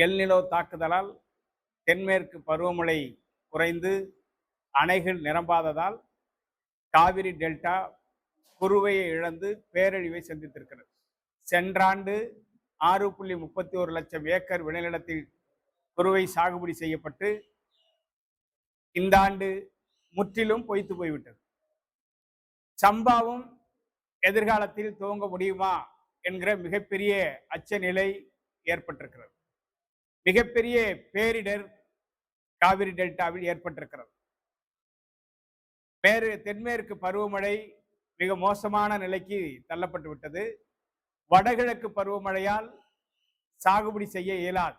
El Niño தாக்குதலால் தென்மேற்கு பருவமழை குறைந்து அணைகள் நிரம்பாததால் காவிரி டெல்டா குறுவையை இழந்து பேரழிவை சந்தித்திருக்கிறது. சென்ற ஆண்டு 6.31 லட்சம் ஏக்கர் விளைநிலத்தில் குறுவை சாகுபடி செய்யப்பட்டு இந்த ஆண்டு முற்றிலும் பொய்த்து போய்விட்டது. சம்பாவும் எதிர்காலத்தில் துவங்க முடியுமா என்கிற மிகப்பெரிய அச்ச நிலை ஏற்பட்டிருக்கிறது. மிகப்பெரிய பேரிடர் காவிரி டெல்டாவில் ஏற்பட்டிருக்கிறது. தென்மேற்கு பருவமழை மிக மோசமான நிலைக்கு தள்ளப்பட்டு விட்டது. வடகிழக்கு பருவமழையால் சாகுபடி செய்ய இயலாது.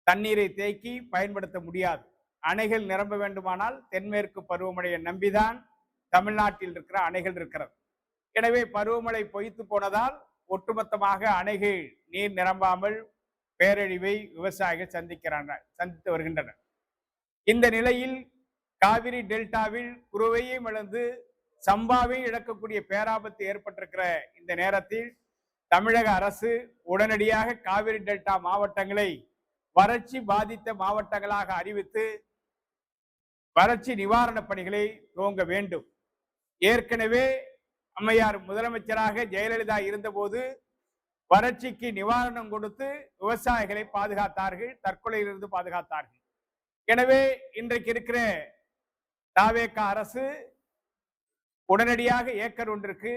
தண்ணீரை தேக்கி பயன்படுத்த முடியாது. அணைகள் நிரம்ப வேண்டுமானால் தென்மேற்கு பருவமழையை நம்பிதான் தமிழ்நாட்டில் இருக்கிற அணைகள் இருக்கிறது. எனவே பருவமழை பொய்த்து போனதால் ஒட்டுமொத்தமாக அணைகள் நீர் நிரம்பாமல் பேரழிவை விவசாயிகள் சந்தித்து வருகின்றனர். இந்த நிலையில் காவிரி டெல்டாவில் குறுவையும் இழந்து சம்பாவை இழக்கக்கூடிய பேராபத்து ஏற்பட்டிருக்கிற இந்த நேரத்தில் தமிழக அரசு உடனடியாக காவிரி டெல்டா மாவட்டங்களை வறட்சி பாதித்த மாவட்டங்களாக அறிவித்து வறட்சி நிவாரண பணிகளை துவங்க வேண்டும். ஏற்கனவே அம்மையார் முதலமைச்சராக ஜெயலலிதா இருந்தபோது வறட்சிக்கு நிவாரணம் கொடுத்து விவசாயிகளை பாதுகாத்தார்கள், தற்கொலையிலிருந்து பாதுகாத்தார்கள். எனவே இன்றைக்கு இருக்கிற தாவேகா அரசு உடனடியாக ஏக்கர் ஒன்றுக்கு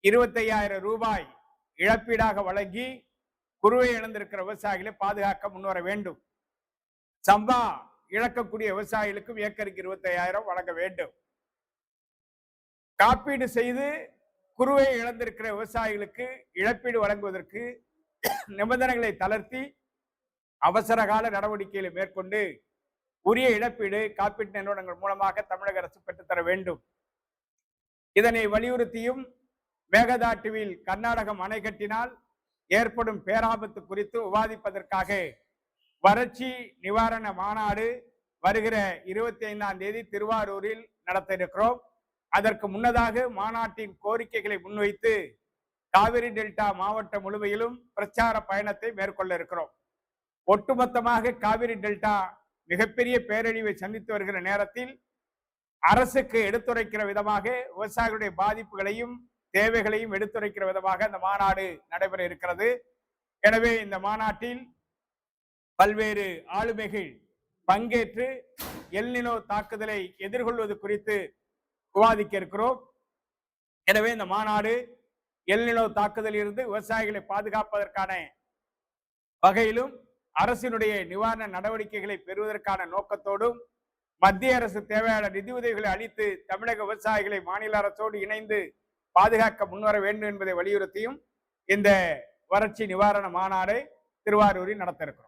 25,000 ரூபாய் இழப்பீடாக வழங்கி குறுவை இழந்திருக்கிற விவசாயிகளை பாதுகாக்க முன்வர வேண்டும். சம்பா இழக்கக்கூடிய விவசாயிகளுக்கும் ஏக்கருக்கு 25,000 வழங்க வேண்டும். காப்பீடு செய்து குறுவை இழந்திருக்கிற விவசாயிகளுக்கு இழப்பீடு வழங்குவதற்கு நிபந்தனைகளை தளர்த்தி அவசர கால நடவடிக்கைகளை மேற்கொண்டு உரிய இழப்பீடு காப்பீட்டு நிறுவனங்கள் மூலமாக தமிழக அரசு பெற்றுத்தர வேண்டும். இதனை வலியுறுத்தியும் மேகதாட்டுவில் கர்நாடகம் அணை கட்டினால் ஏற்படும் பேராபத்து குறித்து விவாதிப்பதற்காக வறட்சி நிவாரண மாநாடு வருகிற 25ஆம் தேதி திருவாரூரில் நடத்த இருக்கிறோம். அதற்கு முன்னதாக மாநாட்டின் கோரிக்கைகளை முன்வைத்து காவிரி டெல்டா மாவட்டம் முழுமையிலும் பிரச்சார பயணத்தை மேற்கொள்ள இருக்கிறோம். ஒட்டுமொத்தமாக காவிரி டெல்டா மிகப்பெரிய பேரழிவை சந்தித்து வருகிற நேரத்தில் அரசுக்கு எடுத்துரைக்கிற விதமாக விவசாயிகளுடைய பாதிப்புகளையும் தேவைகளையும் எடுத்துரைக்கிற விதமாக இந்த மாநாடு நடைபெற இருக்கிறது. எனவே இந்த மாநாட்டில் பல்வேறு ஆளுமைகள் பங்கேற்று எல்நிலோ தாக்குதலை எதிர்கொள்வது குறித்து விவாதிக்க இருக்கிறோம். எனவே இந்த மாநாடு எல்நிலோ தாக்குதலில் இருந்து விவசாயிகளை பாதுகாப்பதற்கான வகையிலும் அரசினுடைய நிவாரண நடவடிக்கைகளை பெறுவதற்கான நோக்கத்தோடும் மத்திய அரசு தேவையான நிதி உதவிகளை அளித்து தமிழக விவசாயிகளை மாநில அரசோடு இணைந்து பாதுகாக்க முன்வர வேண்டும் என்பதை வலியுறுத்தியும் இந்த வறட்சி நிவாரண மாநாடை திருவாரூரில் நடத்த இருக்கிறோம்.